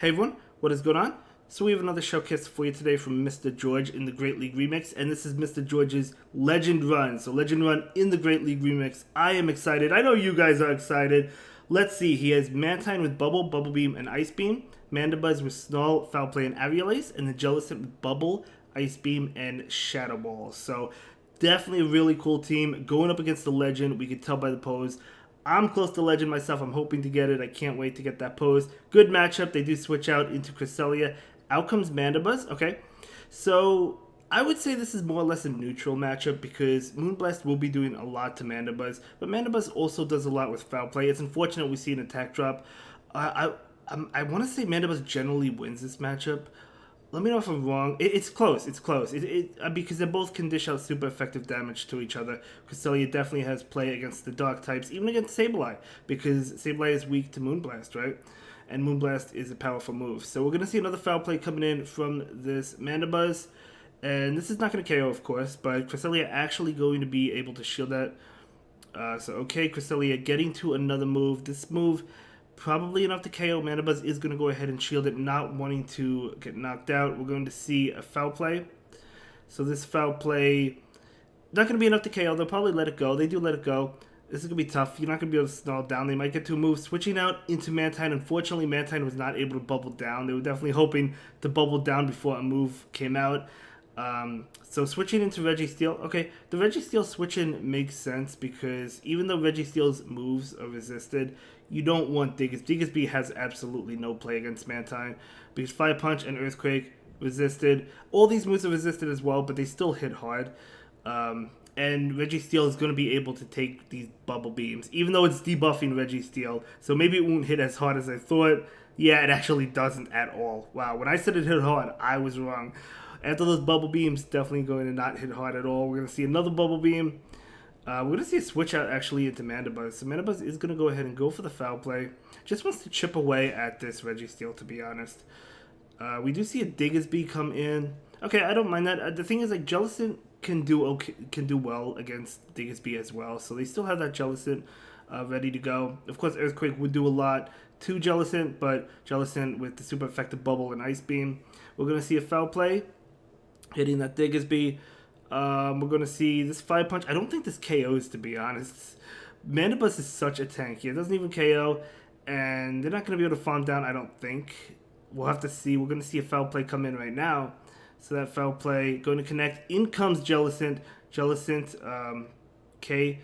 Hey everyone, what is going on? So we have another showcase for you today from Mr. George in the Great League Remix, and this is Mr. George's Legend Run. So Legend Run in the Great League Remix. I am excited. I know you guys are excited. Let's see. He has Mantine with Bubble, Bubble Beam, and Ice Beam. Mandibuzz with Snarl, Foul Play, and Aerialace, and the Jellicent with Bubble, Ice Beam, and Shadow Ball. So definitely a really cool team going up against the Legend. We could tell by the pose. I'm close to Legend myself. I'm hoping to get it. I can't wait to get that pose. Good matchup. They do switch out into Cresselia. Out comes Mandibuzz. Okay. So I would say this is more or less a neutral matchup because Moonblast will be doing a lot to Mandibuzz. But Mandibuzz also does a lot with Foul Play. It's unfortunate we see an attack drop. I want to say Mandibuzz generally wins this matchup. Let me know if I'm wrong. It's close. It's close. Because they both can dish out super effective damage to each other. Cresselia definitely has play against the dark types, even against Sableye, because Sableye is weak to Moonblast, right? And Moonblast is a powerful move. So we're going to see another foul play coming in from this Mandibuzz. And this is not going to KO, of course, but Cresselia actually going to be able to shield that. Okay, Cresselia getting to another move. This move probably enough to KO. Mandibuzz is going to go ahead and shield it, not wanting to get knocked out. We're going to see a foul play. So this foul play, not going to be enough to KO. They'll probably let it go. They do let it go. This is going to be tough. You're not going to be able to snarl down. They might get to a move. Switching out into Mantine. Unfortunately, Mantine was not able to bubble down. They were definitely hoping to bubble down before a move came out. So switching into Registeel. Okay, the Registeel switching makes sense because even though Registeel's moves are resisted, you don't want Diggersby. Diggersby has absolutely no play against Mantine because Fire Punch and Earthquake resisted. All these moves are resisted as well, but they still hit hard. And Registeel is going to be able to take these Bubble Beams, even though it's debuffing Registeel. So maybe it won't hit as hard as I thought. Yeah, it actually doesn't at all. Wow, when I said it hit hard, I was wrong. After those Bubble Beams, definitely going to not hit hard at all. We're going to see another Bubble Beam. We're going to see a switch out actually into Mandibuzz. So Mandibuzz is going to go ahead and go for the foul play. Just wants to chip away at this Registeel, to be honest. We do see a Diggersby come in. Okay, I don't mind that. The thing is, like, Jellicent can do well against Diggersby as well. So they still have that Jellicent ready to go. Of course, Earthquake would do a lot to Jellicent, but Jellicent with the super effective Bubble and Ice Beam. We're going to see a foul play hitting that Diggersby. We're going to see this Fire Punch. I don't think this KOs, to be honest. Mandibuzz is such a tank. It doesn't even KO, and they're not going to be able to farm down, I don't think. We'll have to see. We're going to see a foul play come in right now. So that foul play going to connect. In comes Jellicent. Jellicent, okay.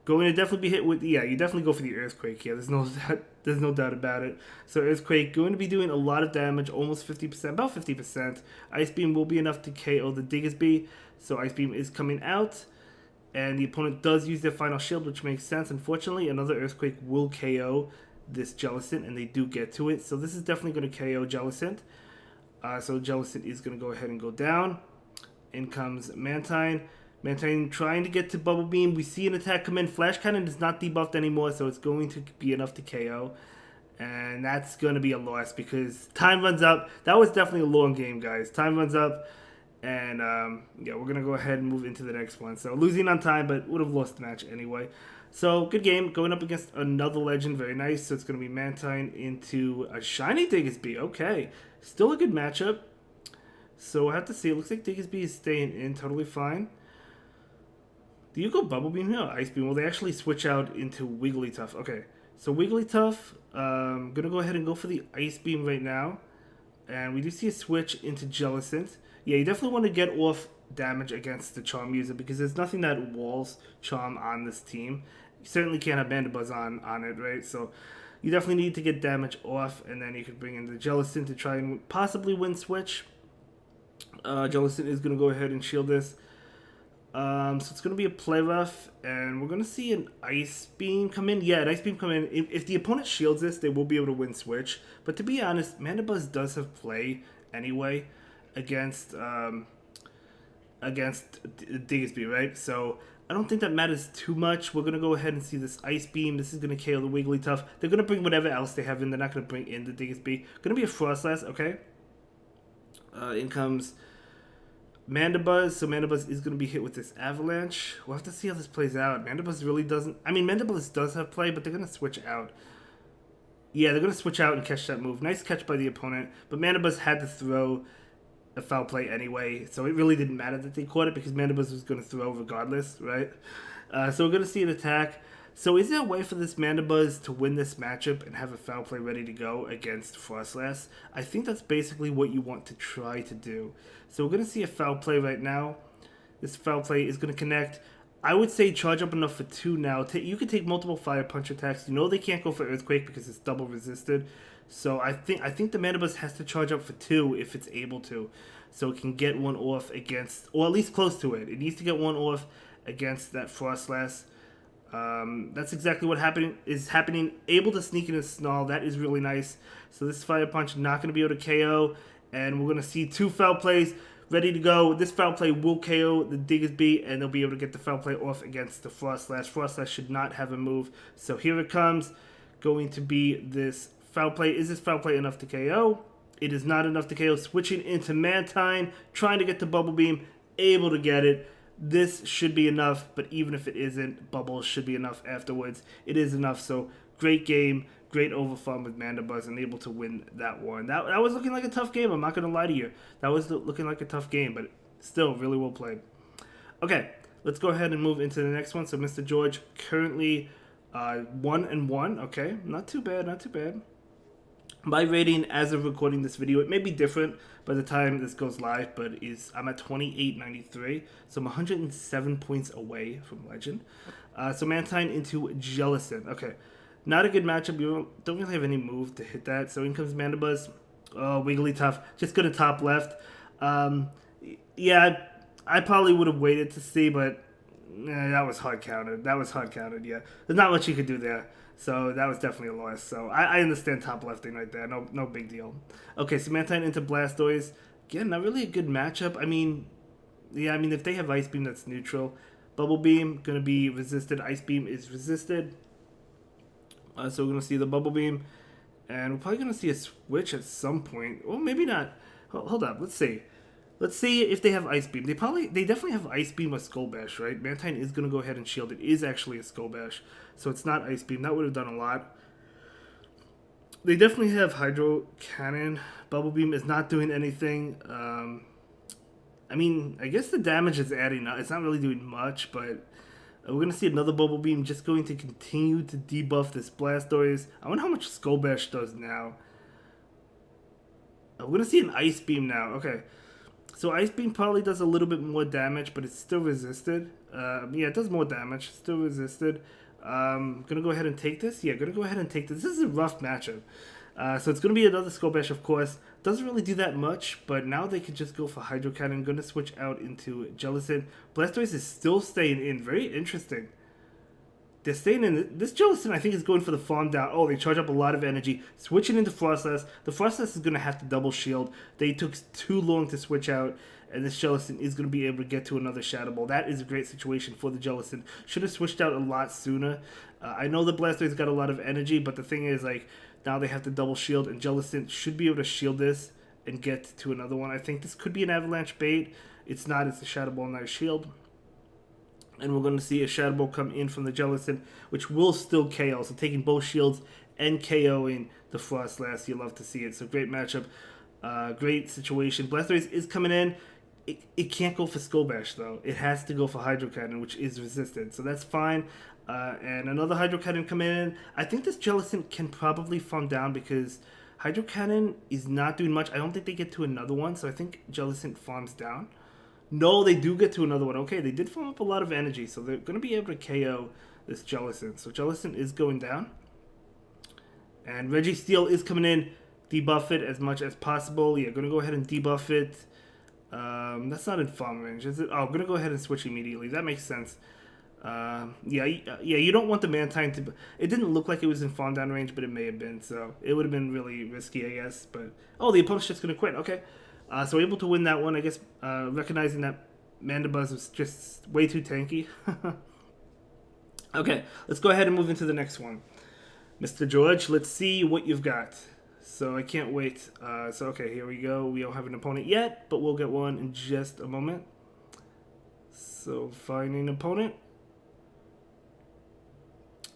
Going to definitely be hit with, yeah, you definitely go for the Earthquake here. There's no doubt about it. So Earthquake going to be doing a lot of damage, almost 50%, about 50%. Ice Beam will be enough to KO the Diggersby. So Ice Beam is coming out. And the opponent does use their final shield, which makes sense. Unfortunately, another Earthquake will KO this Jellicent, and they do get to it. So this is definitely going to KO Jellicent. So Jellicent is going to go ahead and go down. In comes Mantine. Mantine trying to get to Bubble Beam. We see an attack come in. Flash Cannon is not debuffed anymore, so it's going to be enough to KO. And that's going to be a loss because time runs up. That was definitely a long game, guys. Time runs up. And, yeah, we're going to go ahead and move into the next one. So losing on time, but would have lost the match anyway. So good game. Going up against another Legend. Very nice. So it's going to be Mantine into a Shiny Diggersby. Okay. Still a good matchup. So I have to see. It looks like Diggersby is staying in totally fine. Do you go Bubble Beam here or Ice Beam? Well, they actually switch out into Wigglytuff. Okay, so Wigglytuff, gonna go ahead and go for the Ice Beam right now. And we do see a switch into Jellicent. Yeah, you definitely want to get off damage against the Charm user because there's nothing that walls Charm on this team. You certainly can't have Mandibuzz on it, right? So you definitely need to get damage off, and then you can bring in the Jellicent to try and possibly win switch. Jellicent is gonna go ahead and shield this. So it's going to be a play rough, and we're going to see an Ice Beam come in. Yeah, an Ice Beam come in. If the opponent shields this, they will be able to win switch. But to be honest, Mandibuzz does have play anyway against Diggersby, right? So I don't think that matters too much. We're going to go ahead and see this Ice Beam. This is going to KO the Wigglytuff. They're going to bring whatever else they have in. They're not going to bring in the Diggersby. Going to be a Frostlass, okay? In comes Mandibuzz, so Mandibuzz is going to be hit with this Avalanche. We'll have to see how this plays out. Mandibuzz really doesn't... I mean, Mandibuzz does have play, but they're going to switch out. Yeah, they're going to switch out and catch that move. Nice catch by the opponent, but Mandibuzz had to throw a foul play anyway, so it really didn't matter that they caught it because Mandibuzz was going to throw regardless, right? So we're going to see an attack. So is there a way for this Mandibuzz to win this matchup and have a foul play ready to go against Frostlass? I think that's basically what you want to try to do. So we're going to see a foul play right now. This foul play is going to connect. I would say charge up enough for 2 now. You can take multiple Fire Punch attacks. You know they can't go for Earthquake because it's double resisted. So I think the Mandibuzz has to charge up for 2 if it's able to. So it can get one off against, or at least close to it. It needs to get one off against that Frostlass. That's exactly what is happening. Able to sneak in a Snarl. That is really nice. So this Fire Punch not going to be able to KO. And we're going to see 2 foul plays ready to go. This foul play will KO the Diggersby, and they'll be able to get the foul play off against the Frostlass. Frostlass should not have a move. So here it comes. Going to be this foul play. Is this foul play enough to KO? It is not enough to KO. Switching into Mantine, trying to get the Bubble Beam, able to get it. This should be enough, but even if it isn't, Bubbles should be enough afterwards. It is enough, so great game. Great overfun with Mandibuzz and able to win that one. That was looking like a tough game. I'm not going to lie to you. That was looking like a tough game, but still really well played. Okay, let's go ahead and move into the next one. So Mr. George currently 1-1. Okay, not too bad, not too bad. My rating as of recording this video, it may be different by the time this goes live, but I'm at 28.93, so I'm 107 points away from Legend. So Mantine into Jellicent. Okay. Not a good matchup. You don't really have any move to hit that. So in comes Mandibuzz. Oh, Wigglytuff. Just go to top left. Yeah, I probably would have waited to see, but that was hard counted. That was hard counted, yeah. There's not much you could do there. So that was definitely a loss. So I understand top lefting right there. No big deal. Okay, so Mantine into Blastoise. Again, not really a good matchup. I mean, if they have Ice Beam, that's neutral. Bubble Beam, going to be resisted. Ice Beam is resisted. So we're going to see the Bubble Beam, and we're probably going to see a switch at some point. Well, maybe not. Hold up. Let's see. Let's see if they have Ice Beam. They definitely have Ice Beam or Skull Bash, right? Mantine is going to go ahead and shield. It is actually a Skull Bash, so it's not Ice Beam. That would have done a lot. They definitely have Hydro Cannon. Bubble Beam is not doing anything. I guess the damage is adding up. It's not really doing much, but we're going to see another Bubble Beam just going to continue to debuff this Blastoise. I wonder how much Skull Bash does now. We're going to see an Ice Beam now. Okay. So Ice Beam probably does a little bit more damage, but it's still resisted. Yeah, it does more damage. Still resisted. Going to go ahead and take this. Yeah, going to go ahead and take this. This is a rough matchup. So it's going to be another Skull Bash, of course. Doesn't really do that much, but now they can just go for Hydro Cannon. Going to switch out into Jellicent. Blastoise is still staying in. Very interesting. They're staying in. This Jellicent, I think, is going for the farm down. Oh, they charge up a lot of energy. Switching into Frostlass. The Frostlass is going to have to double shield. They took too long to switch out, and this Jellicent is going to be able to get to another Shadow Ball. That is a great situation for the Jellicent. Should have switched out a lot sooner. I know the Blastoise got a lot of energy, but the thing is, now they have to double shield, and Jellicent should be able to shield this and get to another one. I think this could be an Avalanche bait. It's not. It's a Shadow Ball, not a shield. And we're going to see a Shadow Ball come in from the Jellicent, which will still KO. So taking both shields and KOing the Frostlass, you love to see it. So great matchup, great situation. Blastoise is coming in. It can't go for Skull Bash, though. It has to go for Hydro Cannon, which is resisted. So that's fine. And another Hydro Cannon coming in. I think this Jellicent can probably farm down because Hydro Cannon is not doing much. I don't think they get to another one, so I think Jellicent farms down. No, they do get to another one. Okay, they did farm up a lot of energy, so they're going to be able to KO this Jellicent. So Jellicent is going down. And Registeel is coming in. Debuff it as much as possible. Yeah, going to go ahead and debuff it. That's not in farm range, is it? Oh, I'm going to go ahead and switch immediately. That makes sense. Yeah, you don't want the Mantine to... It didn't look like it was in farm down range, but it may have been, so it would have been really risky, I guess. But oh, the opponent's just going to quit. Okay. So able to win that one, I guess, recognizing that Mandibuzz was just way too tanky. Okay, let's go ahead and move into the next one. Mr. George, let's see what you've got. So I can't wait. Okay, here we go. We don't have an opponent yet, but we'll get one in just a moment. So finding an opponent.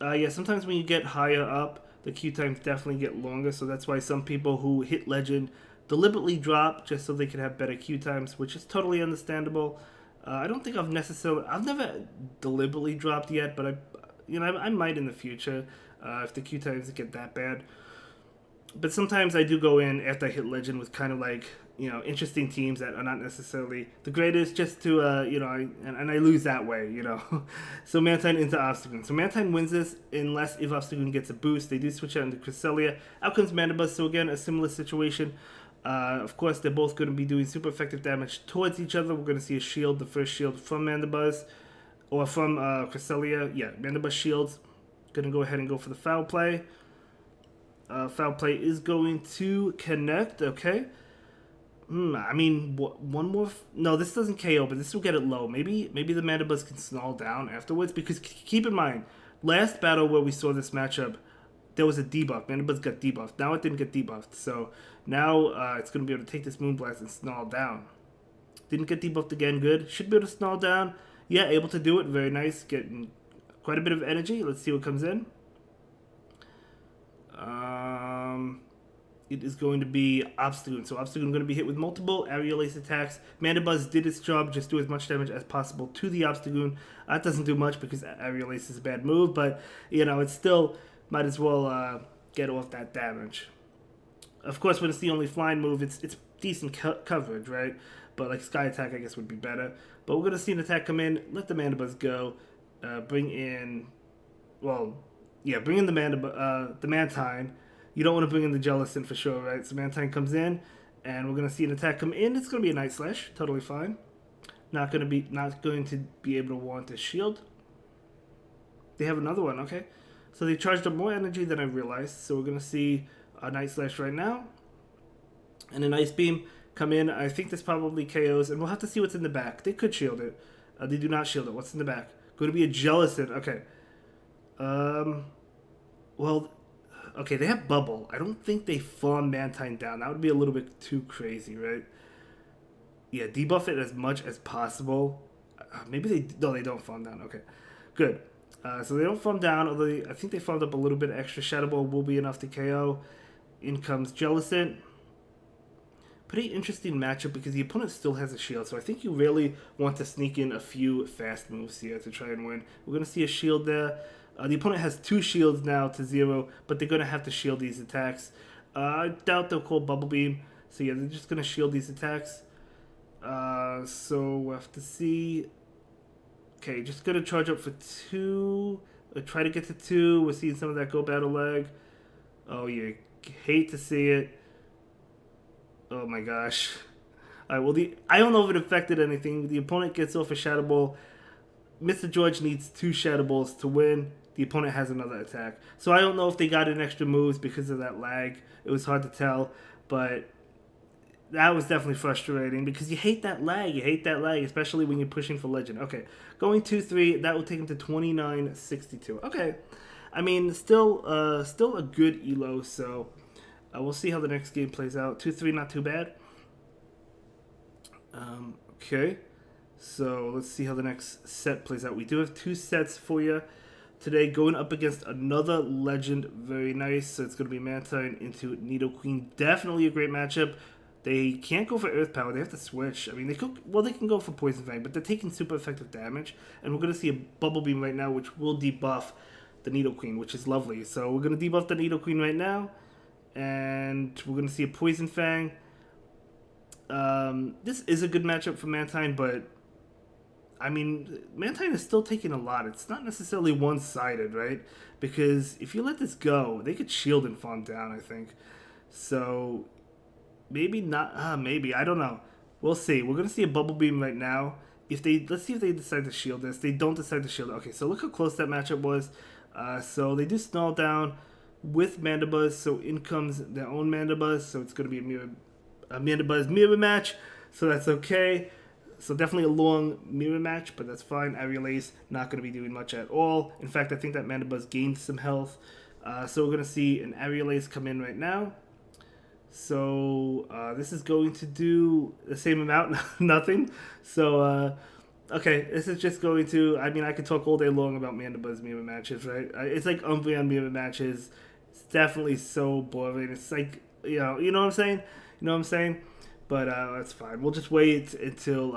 Yeah, sometimes when you get higher up, the queue times definitely get longer. So that's why some people who hit Legend deliberately drop just so they can have better queue times, which is totally understandable. I don't think I've never deliberately dropped yet, but I might in the future if the queue times get that bad. But sometimes I do go in after I hit Legend with kind of like, interesting teams that are not necessarily the greatest, just to and I lose that way. So Mantine into Obstagoon. So Mantine wins this unless if Obstagoon gets a boost. They do switch out into Cresselia. Out comes Mandibuzz. So again, a similar situation. Of course, they're both going to be doing super effective damage towards each other. We're going to see a shield, the first shield from Mandibuzz, or from Cresselia. Yeah, Mandibuzz shields. Going to go ahead and go for the foul play. Foul play is going to connect, okay. I mean, one more... No, this doesn't KO, but this will get it low. Maybe the Mandibuzz can snarl down afterwards, because keep in mind, last battle where we saw this matchup, there was a debuff. Mandibuzz got debuffed. Now it didn't get debuffed, so now it's going to be able to take this Moonblast and snarl down. Didn't get debuffed again, good. Should be able to snarl down. Yeah, able to do it, very nice. Getting quite a bit of energy. Let's see what comes in. It is going to be Obstagoon. So Obstagoon going to be hit with multiple Aerial Ace attacks. Mandibuzz did its job, just do as much damage as possible to the Obstagoon. That doesn't do much because Aerial Ace is a bad move, but it still might as well get off that damage. Of course, when it's the only flying move, it's decent coverage, right? But like Sky Attack, I guess, would be better. But we're going to see an attack come in, let the Mandibuzz go, bring in the Mantine. You don't want to bring in the Jellicent for sure, right? So Mantine comes in, and we're going to see an attack come in. It's going to be a Night Slash, totally fine. Not going to be able to warrant a shield. They have another one, okay. So they charged up more energy than I realized. So we're going to see a Night Slash right now. And an Ice Beam come in. I think this probably KOs, and we'll have to see what's in the back. They could shield it. They do not shield it. What's in the back? Going to be a Jellicent, okay. Okay, they have Bubble. I don't think they farm Mantine down. That would be a little bit too crazy, right? Yeah, debuff it as much as possible. Maybe they don't farm down. Okay, good. So they don't farm down, although I think they farmed up a little bit extra. Shadow Ball will be enough to KO. In comes Jellicent. Pretty interesting matchup because the opponent still has a shield, so I think you really want to sneak in a few fast moves here to try and win. We're going to see a shield there. The opponent has 2 shields now to 0, but they're going to have to shield these attacks. I doubt they'll call Bubble Beam. So yeah, they're just going to shield these attacks. So we'll have to see. Okay, just going to charge up for 2. Try to get to 2. We're seeing some of that Go Battle Leg. Oh, you hate to see it. Oh my gosh. Alright, well, I don't know if it affected anything. The opponent gets off a Shadow Ball. Mr. George needs 2 Shadow Balls to win. The opponent has another attack. So I don't know if they got in extra moves because of that lag. It was hard to tell, but that was definitely frustrating because you hate that lag. You hate that lag, especially when you're pushing for Legend. Okay, going 2-3, that will take him to 29-62. Okay, I mean, still a good elo, so we'll see how the next game plays out. 2-3, not too bad. Okay. So let's see how the next set plays out. We do have 2 sets for you today, going up against another Legend. Very nice. So it's going to be Mantine into Nidoqueen. Definitely a great matchup. They can't go for Earth Power. They have to switch. I mean, they can go for Poison Fang, but they're taking super effective damage. And we're going to see a Bubble Beam right now, which will debuff the Nidoqueen, which is lovely. So we're going to debuff the Nidoqueen right now. And we're going to see a Poison Fang. This is a good matchup for Mantine, but I mean, Mantine is still taking a lot. It's not necessarily one-sided, right? Because if you let this go, they could shield and farm down, I think. So, maybe not. Maybe. I don't know. We'll see. We're going to see a Bubble Beam right now. Let's see if they decide to shield this. They don't decide to shield it. Okay, so look how close that matchup was. So, they do snarl down with Mandibuzz. So, in comes their own Mandibuzz. So, it's going to be a Mandibuzz mirror match. So, that's okay. So definitely a long mirror match, but that's fine. Aerial Ace not going to be doing much at all. In fact, I think that Mandibuzz gained some health. So we're going to see an Aerial Ace come in right now. So this is going to do the same amount, nothing. So, okay, this is just going to... I mean, I could talk all day long about Mandibuzz mirror matches, right? It's like Umbreon mirror matches. It's definitely so boring. It's like, you know what I'm saying? You know what I'm saying? But that's fine. We'll just wait until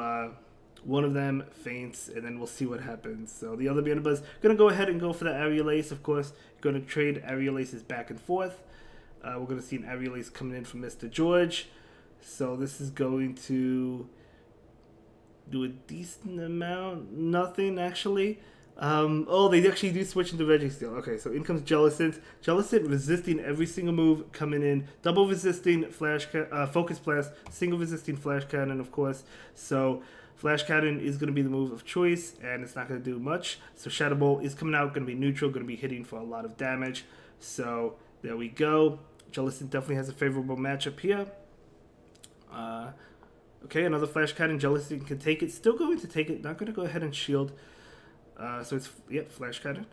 one of them faints, and then we'll see what happens. So the other Mandibuzz gonna go ahead and go for the Aerial Ace. Of course, gonna trade Aerial Aces back and forth. We're gonna see an Aerial Ace coming in from Mr. George. So this is going to do a decent amount. Nothing actually. Oh, they actually do switch into Registeel. Okay, so in comes Jellicent. Jellicent resisting every single move coming in. Double resisting Focus Blast, single resisting Flash Cannon, of course. So Flash Cannon is going to be the move of choice, and it's not going to do much. So Shadow Ball is coming out, going to be neutral, going to be hitting for a lot of damage. So there we go. Jellicent definitely has a favorable matchup here. Okay, another Flash Cannon. Jellicent can take it. Still going to take it. Not going to go ahead and shield. So it's, Flash Cannon.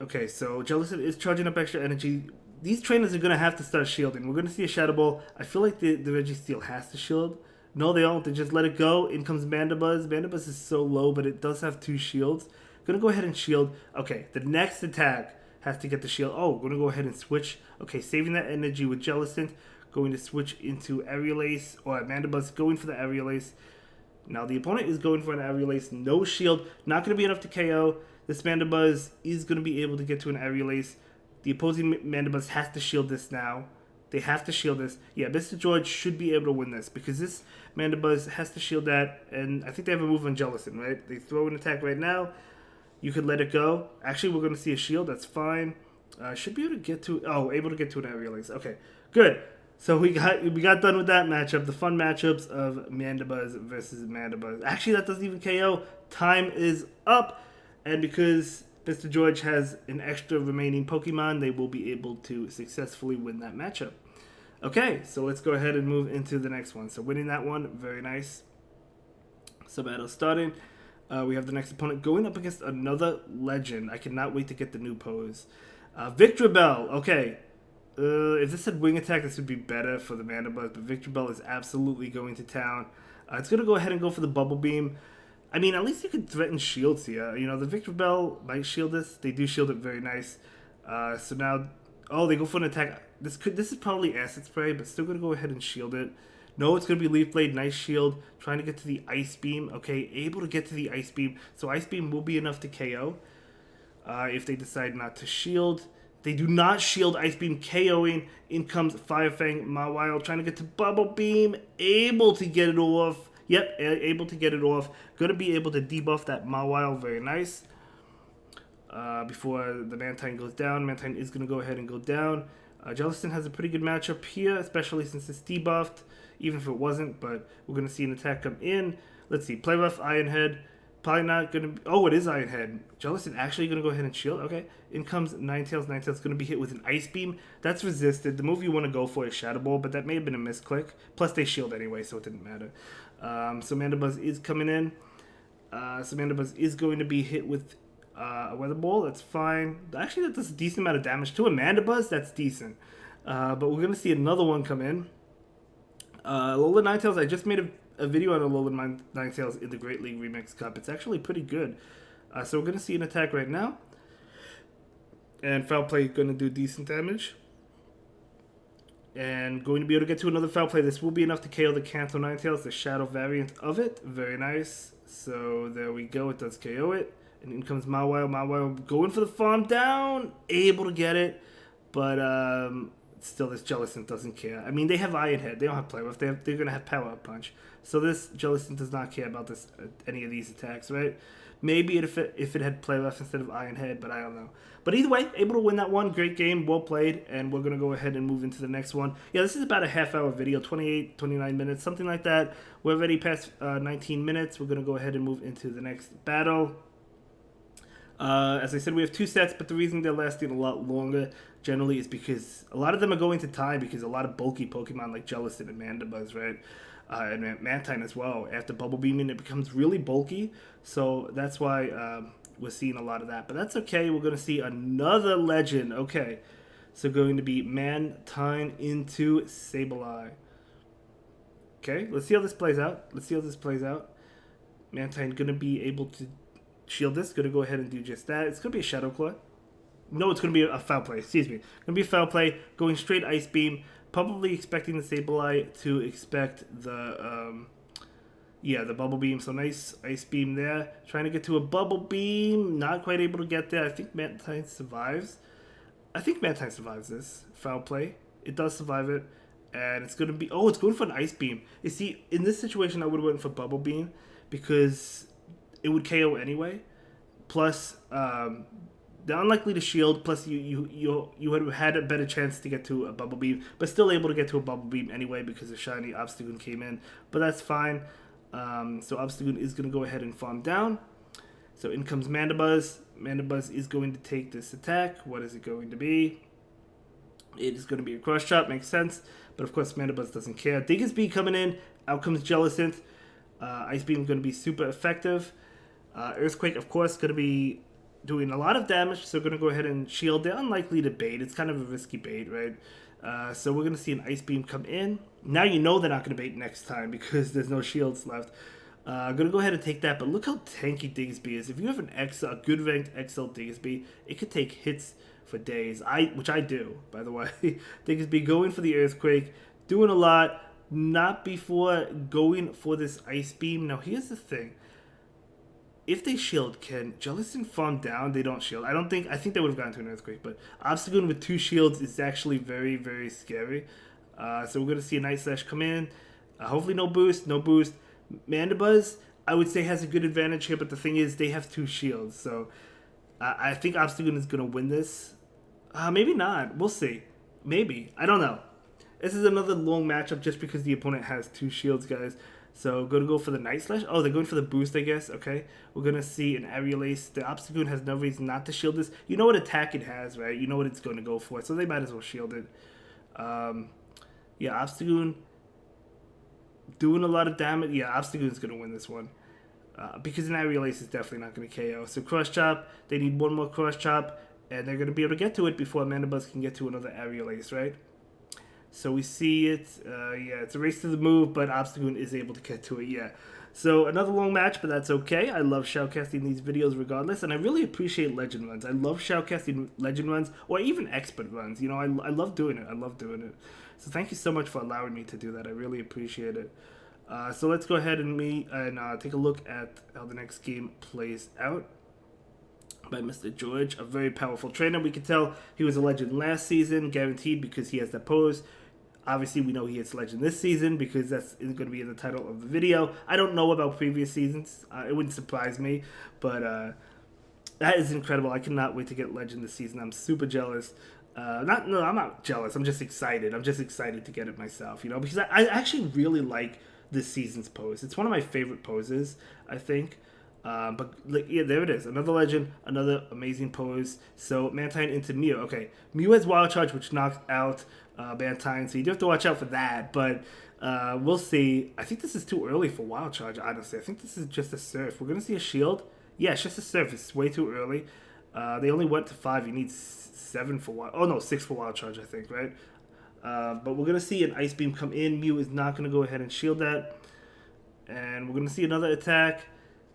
Okay, so Jellicent is charging up extra energy. These trainers are going to have to start shielding. We're going to see a Shadow Ball. I feel like the Registeel has to shield. No, they don't. They just let it go. In comes Mandibuzz. Mandibuzz is so low, but it does have 2 shields. Going to go ahead and shield. Okay, the next attack has to get the shield. Oh, we're going to go ahead and switch. Okay, saving that energy with Jellicent. Going to switch into Aerial Ace, or Mandibuzz going for the Aerial Ace. Now the opponent is going for an Aerial Ace, no shield, not going to be enough to KO. This Mandibuzz is going to be able to get to an Aerial Ace. The opposing Mandibuzz has to shield this now. They have to shield this. Yeah, Mr. George should be able to win this because this Mandibuzz has to shield that, and I think they have a move on Jellicent, right? They throw an attack right now. You could let it go. Actually, we're going to see a shield. That's fine. Should be able to get to... Oh, able to get to an Aerial Ace. Okay, good. So we got done with that matchup. The fun matchups of Mandibuzz versus Mandibuzz. Actually, that doesn't even KO. Time is up. And because Mr. George has an extra remaining Pokemon, they will be able to successfully win that matchup. Okay, so let's go ahead and move into the next one. So winning that one, very nice. So battle starting. We have the next opponent going up against another legend. I cannot wait to get the new pose. Victreebel. Okay. If this had Wing Attack, this would be better for the Mandibuzz, but Victreebel is absolutely going to town. It's going to go ahead and go for the Bubble Beam. I mean, at least you could threaten shields here. You know, the Victreebel might shield this. They do shield it very nice. So now, oh, they go for an attack. This is probably Acid Spray, but still going to go ahead and shield it. No, it's going to be Leaf Blade, nice shield. Trying to get to the Ice Beam. Okay, able to get to the Ice Beam. So Ice Beam will be enough to KO if they decide not to shield. They do not shield Ice Beam, KOing. In comes Fire Fang, Mawile trying to get to Bubble Beam. Able to get it off. Yep, able to get it off. Going to be able to debuff that Mawile. Very nice. Before the Mantine goes down. Mantine is going to go ahead and go down. Jellicent has a pretty good matchup here, especially since it's debuffed. Even if it wasn't, but we're going to see an attack come in. Let's see. Play rough, Iron Head. Probably not going to... Oh, it is Iron Head. Jellicent actually going to go ahead and shield. Okay. In comes Ninetales. Ninetales going to be hit with an Ice Beam. That's resisted. The move you want to go for is Shadow Ball, but that may have been a misclick. Plus, they shield anyway, so it didn't matter. So Mandibuzz is coming in. So Mandibuzz is going to be hit with a Weather Ball. That's fine. Actually, that does a decent amount of damage to a Mandibuzz. That's decent. But we're going to see another one come in. Alolan Ninetales. I just made a video on Alolan Ninetales in the Great League Remix Cup. It's actually pretty good. So we're going to see an attack right now. And Foul Play going to do decent damage. And going to be able to get to another Foul Play. This will be enough to KO the Kanto Ninetales, the Shadow variant of it. Very nice. So there we go. It does KO it. And in comes Mawile. Mawile going for the farm down. Able to get it. But still, this Jellicent doesn't care. I mean, they have Iron Head. They don't have Play Rough. They're going to have Power Up Punch. So this Jellicent does not care about this any of these attacks, right? Maybe if it had Play Rough instead of Iron Head, but I don't know. But either way, able to win that one. Great game. Well played. And we're going to go ahead and move into the next one. Yeah, this is about a half-hour video. 28, 29 minutes, something like that. We're already past 19 minutes. We're going to go ahead and move into the next battle. As I said, we have 2 sets, but the reason they're lasting a lot longer generally is because a lot of them are going to time because a lot of bulky Pokemon like Jellicent and Mandibuzz, right? And Mantine as well. After Bubble Beaming, it becomes really bulky. So that's why we're seeing a lot of that. But that's okay. We're going to see another legend. Okay. So going to be Mantine into Sableye. Okay. Let's see how this plays out. Mantine going to be able to shield this. Going to go ahead and do just that. It's going to be a Shadow Claw. No, it's going to be a foul play. Excuse me. Going to be a foul play. Going straight Ice Beam. Probably expecting the Sableye to expect the the Bubble Beam. So nice Ice Beam there. Trying to get to a Bubble Beam. Not quite able to get there. I think Mantine survives. I think Mantine survives this foul play. It does survive it. And it's going to be... Oh, it's going for an Ice Beam. You see, in this situation, I would have went for Bubble Beam because it would KO anyway. Plus, they're unlikely to shield. Plus, you would have had a better chance to get to a Bubble Beam, but still able to get to a Bubble Beam anyway because the shiny Obstagoon came in. But that's fine. So Obstagoon is going to go ahead and farm down. So in comes Mandibuzz. Mandibuzz is going to take this attack. What is it going to be? It is going to be a cross chop. Makes sense. But of course, Mandibuzz doesn't care. Diggersby coming in. Out comes Jellicent. Ice Beam going to be super effective. Earthquake, of course, going to be doing a lot of damage. So going to go ahead and shield. They're unlikely to bait. It's kind of a risky bait, right? So we're going to see an Ice Beam come in. Now you know they're not going to bait next time because there's no shields left. I'm going to go ahead and take that. But look how tanky Diggersby is. If you have a good ranked XL Diggersby, it could take hits for days, which I do, by the way. Diggersby going for the Earthquake, doing a lot, not before going for this Ice Beam. Now, here's the thing. If they shield, can Jellicent farm down? They don't shield. I think they would have gotten to an Earthquake, but Obstagoon with 2 shields is actually very, very scary. So we're going to see a Night Slash come in. Hopefully no boost. Mandibuzz, I would say, has a good advantage here, but the thing is, they have 2 shields, so I think Obstagoon is going to win this. Maybe not. We'll see. Maybe. I don't know. This is another long matchup just because the opponent has 2 shields, guys. So, going to go for the Night Slash. Oh, they're going for the boost, I guess. Okay. We're going to see an Aerial Ace. The Obstagoon has no reason not to shield this. You know what attack it has, right? You know what it's going to go for. So, they might as well shield it. Obstagoon doing a lot of damage. Yeah, Obstagoon's going to win this one. Because an Aerial Ace is definitely not going to KO. So, Cross Chop. They need one more Cross Chop. And they're going to be able to get to it before Mandibuzz can get to another Aerial Ace, right? So we see it. It's a race to the move, but Obstagoon is able to get to it, yeah. So another long match, but that's okay. I love shoutcasting these videos regardless, and I really appreciate Legend runs. I love shoutcasting Legend runs, or even Expert runs. You know, I love doing it. So thank you so much for allowing me to do that. I really appreciate it. So let's go ahead and take a look at how the next game plays out. By Mr. George, a very powerful trainer. We can tell he was a legend last season, guaranteed, because he has that pose. Obviously, we know he hits legend this season because that's going to be in the title of the video. I don't know about previous seasons. It wouldn't surprise me, but that is incredible. I cannot wait to get legend this season. I'm super jealous. I'm not jealous. I'm just excited. I'm just excited to get it myself, you know, because I actually really like this season's pose. It's one of my favorite poses, I think. There it is. Another legend, another amazing pose. So, Mantine into Mew. Okay, Mew has Wild Charge, which knocks out Mantine, so you do have to watch out for that. But we'll see. I think this is too early for Wild Charge, honestly. I think this is just a Surf. We're going to see a Shield. Yeah, it's just a Surf. It's way too early. They only went to 5. You need 7 for Wild... Oh, no, 6 for Wild Charge, I think, right? But we're going to see an Ice Beam come in. Mew is not going to go ahead and shield that. And we're going to see another attack.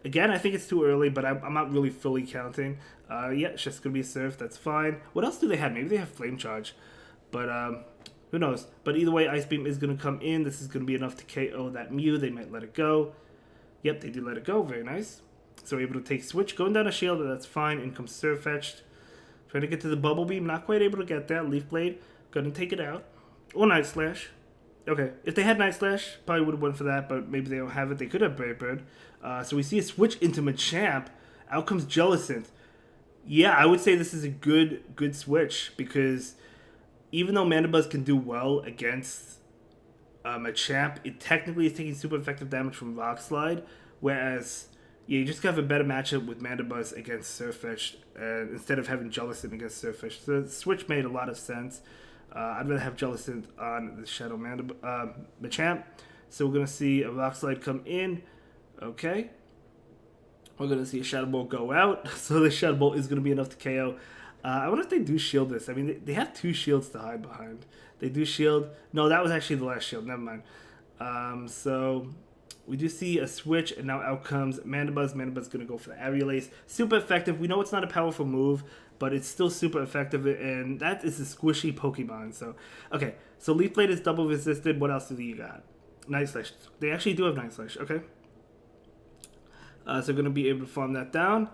Again, I think it's too early, but I'm not really fully counting. It's just going to be a Surf. That's fine. What else do they have? Maybe they have Flame Charge. But who knows? But either way, Ice Beam is going to come in. This is going to be enough to KO that Mew. They might let it go. Yep, they do let it go. Very nice. So we're able to take Switch. Going down a shield, but that's fine. In comes Surfetched. Trying to get to the Bubble Beam. Not quite able to get that. Leaf Blade. Going to take it out. Or Night Slash. Okay, if they had Night Slash, probably would have went for that, but maybe they don't have it. They could have Brave Bird. So we see a switch into Machamp. Out comes Jellicent. Yeah, I would say this is a good switch, because even though Mandibuzz can do well against Machamp, it technically is taking super effective damage from Rock Slide, whereas you just have a better matchup with Mandibuzz against Surfetched instead of having Jellicent against Surfetched. So the switch made a lot of sense. I'd rather have Jellicent on the Shadow Machamp. So we're going to see a Rock Slide come in. Okay. We're going to see a Shadow Ball go out. So the Shadow Ball is going to be enough to KO. I wonder if they do shield this. I mean, they have 2 shields to hide behind. They do shield. No, that was actually the last shield. Never mind. So we do see a switch, and now out comes Mandibuzz. Mandibuzz going to go for the Aerial Ace. Super effective. We know it's not a powerful move, but it's still super effective, and that is a squishy Pokemon. So, okay, so Leaf Blade is double resisted. What else do you got? Night Slash. They actually do have Night Slash. Okay. So going to be able to farm that down,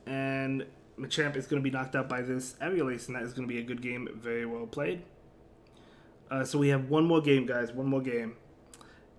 and Machamp is going to be knocked out by this Aerial Ace, and that is going to be a good game. Very well played. So we have one more game, guys. One more game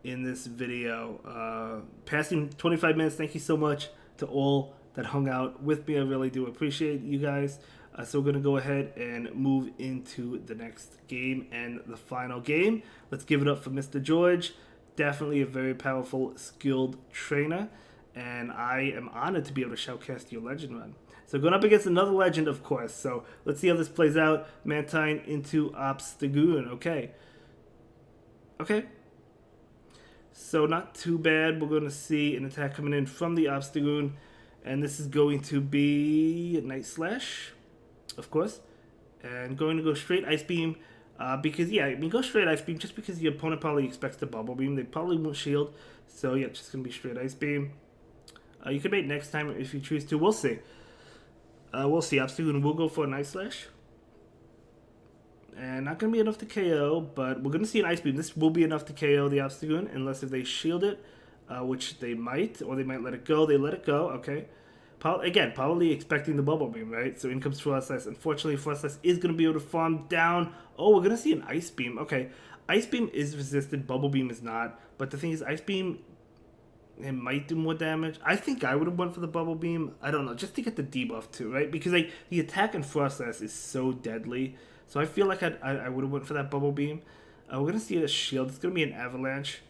in this video. Passing 25 minutes. Thank you so much to all that hung out with me. I really do appreciate you guys. So we're going to go ahead and move into the next game and the final game. Let's give it up for Mr. George. Definitely a very powerful, skilled trainer. And I am honored to be able to shoutcast your legend run. So going up against another legend, of course. So let's see how this plays out. Mantine into Obstagoon. Okay. Okay. So not too bad. We're going to see an attack coming in from the Obstagoon. And this is going to be Night Slash, of course. And going to go straight Ice Beam. Because, yeah, I mean, go straight Ice Beam just because the opponent probably expects the Bubble Beam. They probably won't shield. So, yeah, just going to be straight Ice Beam. You can bait next time if you choose to. We'll see. We'll see. Obstagoon will go for a Night Slash. And not going to be enough to KO, but we're going to see an Ice Beam. This will be enough to KO the Obstagoon, unless if they shield it, which they might, or they might let it go. They let it go, okay. Again, probably expecting the Bubble Beam, right? So in comes Frostless. Unfortunately, Frostless is going to be able to farm down. Oh, we're going to see an Ice Beam. Okay, Ice Beam is resisted. Bubble Beam is not. But the thing is, Ice Beam, it might do more damage. I think I would have went for the Bubble Beam. I don't know, just to get the debuff too, right? Because like the attack on Frostless is so deadly. So I feel like I would have went for that Bubble Beam. We're going to see a shield. It's going to be an Avalanche.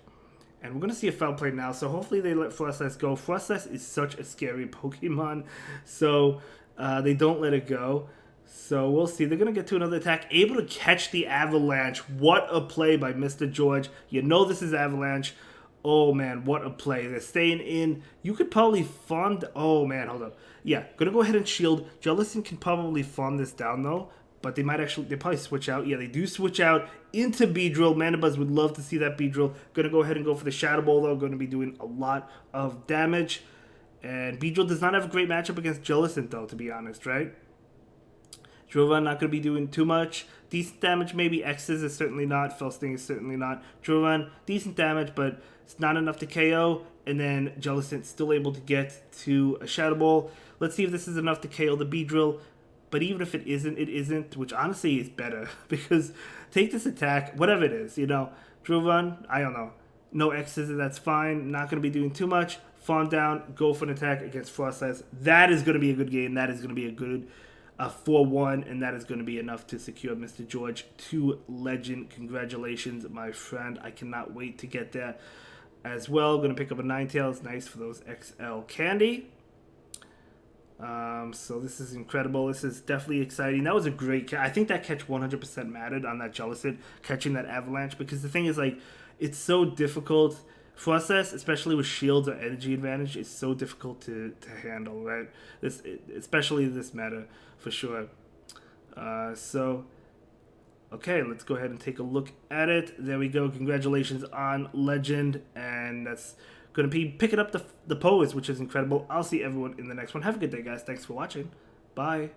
And we're going to see a Foul Play now. So hopefully they let Frostless go. Frostless is such a scary Pokemon. So they don't let it go. So we'll see. They're going to get to another attack. Able to catch the Avalanche. What a play by Mr. George. You know this is Avalanche. Oh, man, what a play. They're staying in. You could probably farm... Oh, man, hold up. Yeah, going to go ahead and shield. Jellicent can probably farm this down, though. But they might actually... They probably switch out. Yeah, they do switch out into Beedrill. Manabuzz would love to see that Beedrill. Going to go ahead and go for the Shadow Ball, though. Going to be doing a lot of damage. And Beedrill does not have a great matchup against Jellicent, though, to be honest, right? Drill Run not going to be doing too much. Decent damage, maybe. X's is certainly not. Fell Sting is certainly not. Drill Run, decent damage, but it's not enough to KO. And then Jellicent still able to get to a Shadow Ball. Let's see if this is enough to KO the Beedrill. But even if it isn't, which honestly is better. Because take this attack, whatever it is, you know. Drill Run, I don't know. No X's, that's fine. Not going to be doing too much. Farm down, go for an attack against Frostless. That is going to be a good game. That is going to be a good 4-1, and that is going to be enough to secure Mr. George to Legend. Congratulations, my friend. I cannot wait to get that as well. Going to pick up a Ninetales. Nice for those XL candy. So this is incredible. This is definitely exciting. That was a great catch. I think that catch 100% mattered on that Jellicent, catching that Avalanche, because the thing is, like, it's so difficult. Frostless, especially with shields or energy advantage, is so difficult to handle, right? Especially this meta, for sure. So, okay, let's go ahead and take a look at it. There we go. Congratulations on Legend, and that's going to be picking up the pose, which is incredible. I'll see everyone in the next one. Have a good day, guys. Thanks for watching. Bye.